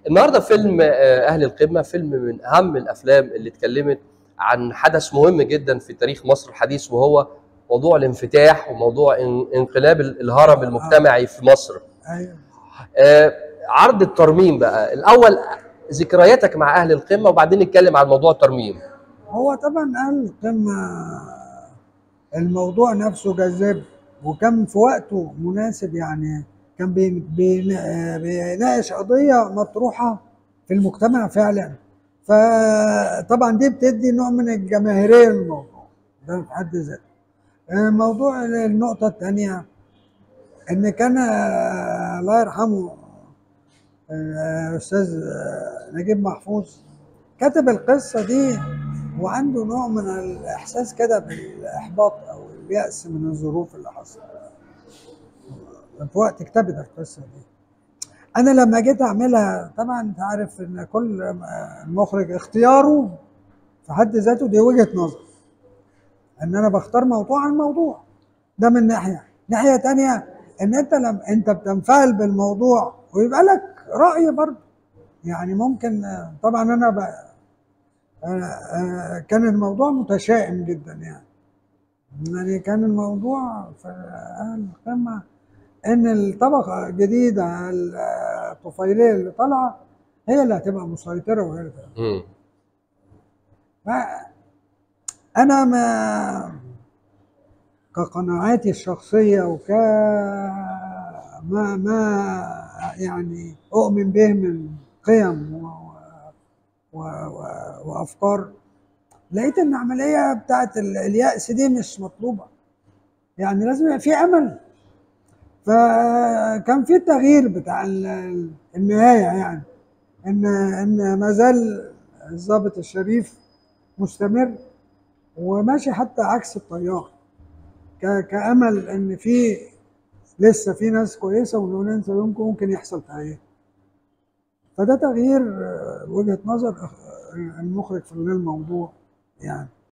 النهارده فيلم اهل القمه فيلم من اهم الافلام اللي اتكلمت عن حدث مهم جدا في تاريخ مصر الحديث، وهو موضوع الانفتاح وموضوع انقلاب الهرم المجتمعي في مصر. ايوه. عرض الترميم بقى الاول، ذكرياتك مع اهل القمه وبعدين نتكلم عن موضوع الترميم. هو طبعا اهل القمه الموضوع نفسه جذاب وكان في وقته مناسب، يعني كان بيناقش قضيه مطروحه في المجتمع فعلا، فطبعا دي بتدي نوع من الجماهيريه للموضوع ده في حد ذاته. موضوع النقطه الثانيه ان كان الله يرحمه الاستاذ نجيب محفوظ كتب القصه دي وعنده نوع من الاحساس كده بالاحباط او اليأس من الظروف اللي حصلت في وقت كتابة القصه دي. انا لما جيت اعملها، طبعا انت عارف ان كل مخرج اختياره في حد ذاته دي وجهه نظر، ان انا بختار موضوع عن موضوع، ده من ناحيه تانية ان انت لما انت بتنفعل بالموضوع ويبقى لك راي برضه، يعني ممكن طبعا كان الموضوع متشائم جدا، يعني كان الموضوع في أهل القمة إن الطبقة الجديدة الطفيلية اللي طالعة هي اللي هتبقى مسيطرة وهي أنا ما كقناعاتي الشخصية ما يعني أؤمن به من قيم وأفكار، لقيت ان العمليه بتاعت اليأس دي مش مطلوبه، يعني لازم يبقى في امل. فكان في التغيير بتاع النهايه، يعني ان ما زال الضابط الشريف مستمر وماشي حتى عكس التيار، كامل ان في لسه في ناس كويسه ولو ننسى ممكن يحصل تغيير. فده تغيير وجهه نظر المخرج في الموضوع يعني.